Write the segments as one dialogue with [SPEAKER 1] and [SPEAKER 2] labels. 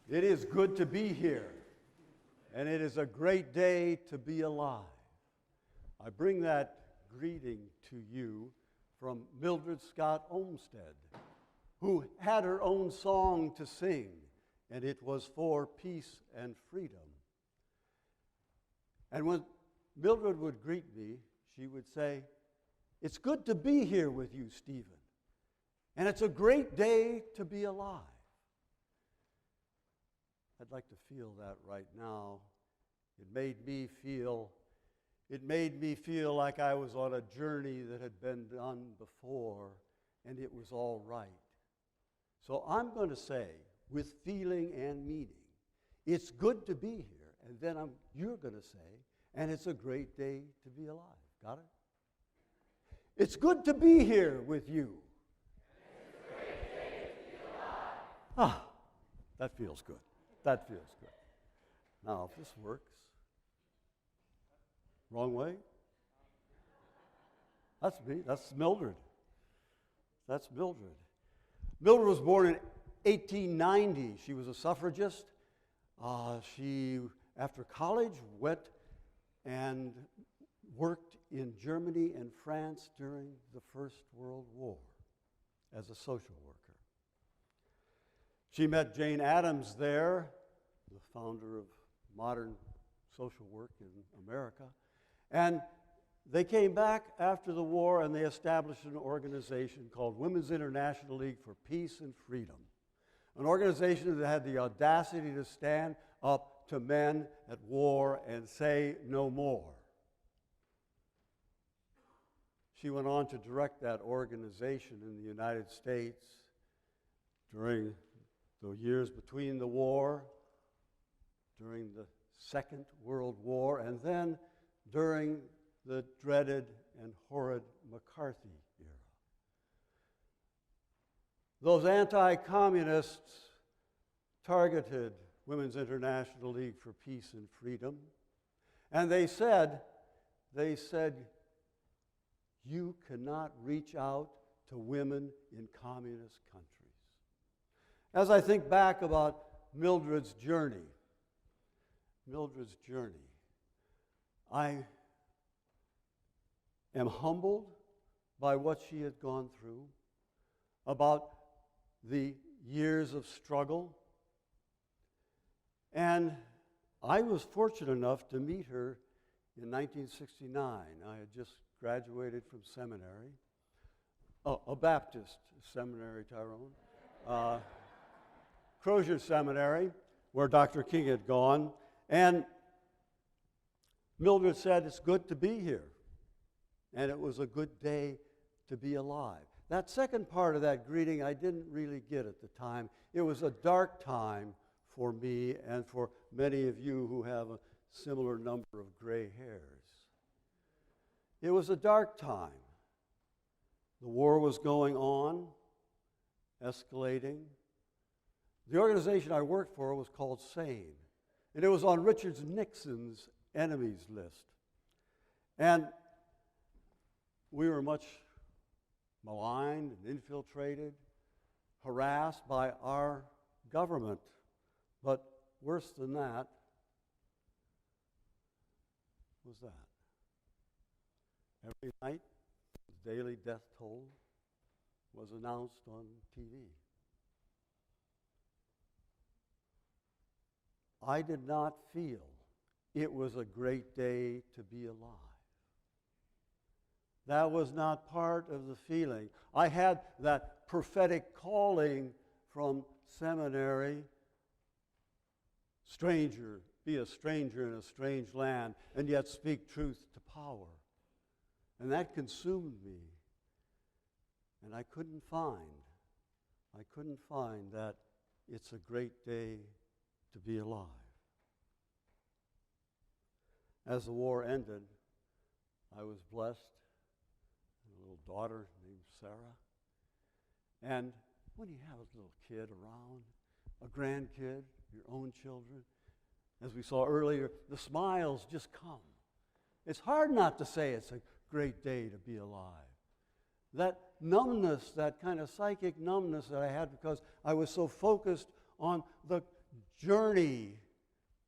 [SPEAKER 1] It is good to be here, and it is a great day to be alive. I bring that greeting to you from Mildred Scott Olmsted, who had her own song to sing, and it was for peace and freedom. And when Mildred would greet me, she would say, "It's good to be here with you, Stephen, and it's a great day to be alive." I'd like to feel that right now. It made me feel like I was on a journey that had been done before, and it was all right. So I'm going to say, with feeling and meaning, it's good to be here, and then you're going to say, and it's a great day to be alive. Got it? It's good to be here with you.
[SPEAKER 2] It's a great day to be alive.
[SPEAKER 1] Ah, that feels good. That feels good. Now, if this works. Wrong way? That's me. That's Mildred. That's Mildred. Mildred was born in 1890. She was a suffragist. She, after college, went and worked in Germany and France during the First World War as a social worker. She met Jane Addams there, the founder of modern social work in America. And they came back after the war and they established an organization called Women's International League for Peace and Freedom, an organization that had the audacity to stand up to men at war and say no more. She went on to direct that organization in the United States during the years between the war, during the Second World War, and then during the dreaded and horrid McCarthy era. Those anti-communists targeted Women's International League for Peace and Freedom, and they said, you cannot reach out to women in communist countries. As I think back about Mildred's journey, I am humbled by what she had gone through, about the years of struggle. And I was fortunate enough to meet her in 1969. I had just graduated from seminary, a Baptist seminary, Tyrone, Crozier Seminary, where Dr. King had gone. And Mildred said, "It's good to be here." And it was a good day to be alive. That second part of that greeting I didn't really get at the time. It was a dark time for me and for many of you who have a similar number of gray hairs. It was a dark time. The war was going on, escalating. The organization I worked for was called SANE, and it was on Richard Nixon's enemies list. And we were much maligned and infiltrated, harassed by our government. But worse than that was that. Every night, the daily death toll was announced on TV. I did not feel it was a great day to be alive. That was not part of the feeling. I had that prophetic calling from seminary, stranger, be a stranger in a strange land, and yet speak truth to power. And that consumed me. And I couldn't find that it's a great day to be alive. As the war ended, I was blessed. A little daughter named Sarah. And when you have a little kid around, a grandkid, your own children, as we saw earlier, the smiles just come. It's hard not to say it's a great day to be alive. That numbness, that kind of psychic numbness that I had because I was so focused on the journey,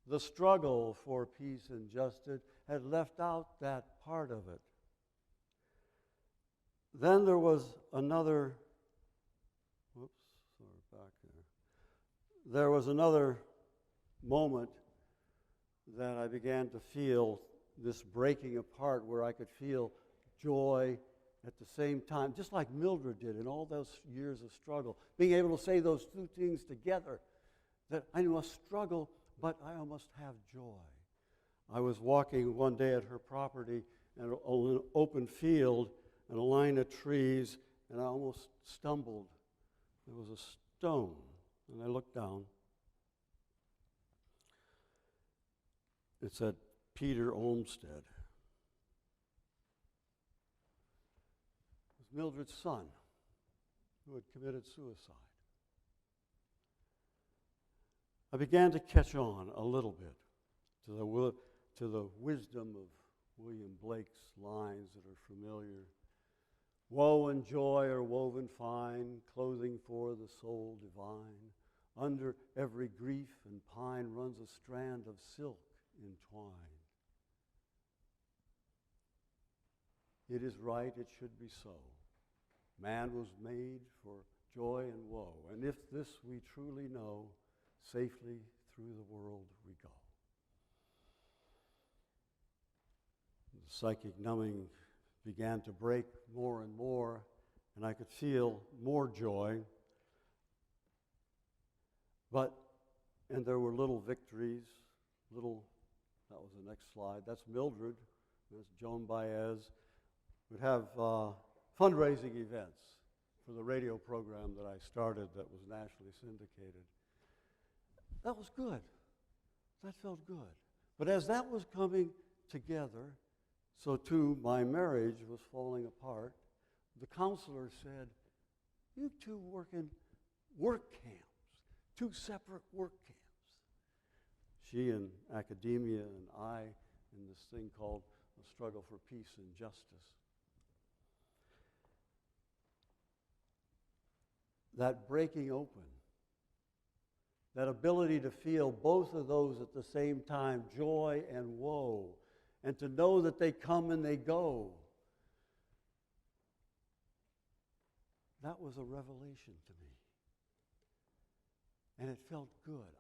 [SPEAKER 1] the struggle for peace and justice, had left out that part of it. Then there was another, there was another moment that I began to feel this breaking apart where I could feel joy at the same time, just like Mildred did in all those years of struggle, being able to say those two things together, that I must struggle, but I must have joy. I was walking one day at her property in an open field and a line of trees, and I almost stumbled. There was a stone, and I looked down. It said, Peter Olmsted. It was Mildred's son who had committed suicide. I began to catch on a little bit to the wisdom of William Blake's lines that are familiar. Woe and joy are woven fine, clothing for the soul divine. Under every grief and pine runs a strand of silk entwined. It is right, it should be so. Man was made for joy and woe, and if this we truly know, safely through the world we go. The psychic numbing began to break more and more, and I could feel more joy. And there were little victories, that was the next slide. That's Mildred, that's Joan Baez. We'd have fundraising events for the radio program that I started that was nationally syndicated. That was good. That felt good. But as that was coming together, so too my marriage was falling apart. The counselor said, you two work in work camps, 2 separate work camps. She in academia and I in this thing called the struggle for peace and justice. That breaking open, that ability to feel both of those at the same time, joy and woe, and to know that they come and they go. That was a revelation to me. And it felt good.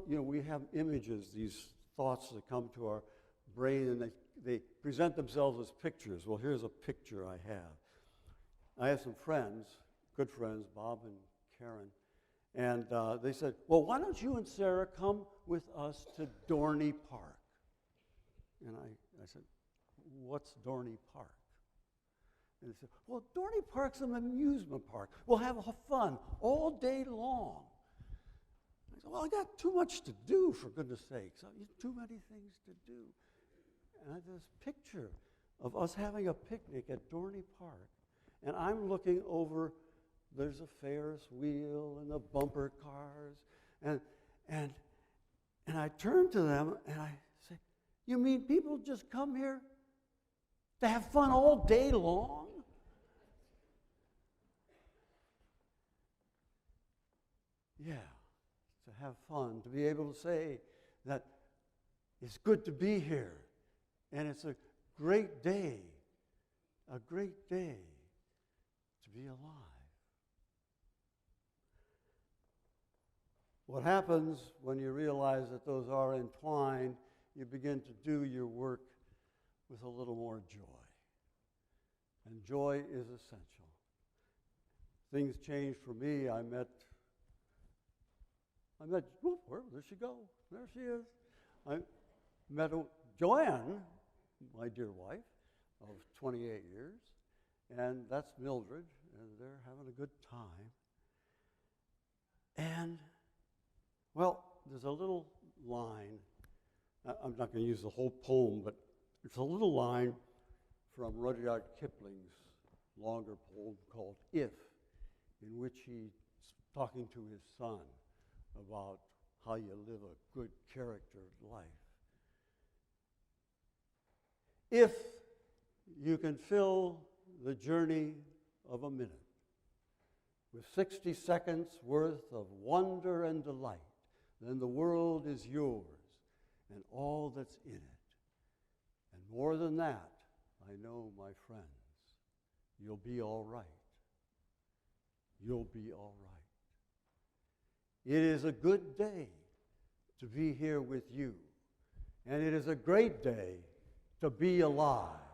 [SPEAKER 1] We have images, these thoughts that come to our brain, and they present themselves as pictures. Well, here's a picture I have. I have some friends, good friends, Bob and Karen, and they said, well, why don't you and Sarah come with us to Dorney Park? And I said, what's Dorney Park? And they said, well, Dorney Park's an amusement park. We'll have fun all day long. I said, well, I got too much to do, for goodness sakes. Too many things to do. And I had this picture of us having a picnic at Dorney Park. And I'm looking over, there's a Ferris wheel and the bumper cars. And I turn to them and I say, you mean people just come here to have fun all day long? Yeah, to have fun, to be able to say that it's good to be here, and it's a great day to be alive. What happens when you realize that those are entwined, you begin to do your work with a little more joy. And joy is essential. Things changed for me. I met, there she go. There she is. I met Joanne, my dear wife, of 28 years, and that's Mildred, and they're having a good time. And, well, there's a little line. I'm not going to use the whole poem, but it's a little line from Rudyard Kipling's longer poem called If, in which he's talking to his son about how you live a good character life. If you can fill the journey of a minute with 60 seconds worth of wonder and delight, then the world is yours and all that's in it. And more than that, I know, my friends, you'll be all right. You'll be all right. It is a good day to be here with you, and it is a great day to be alive.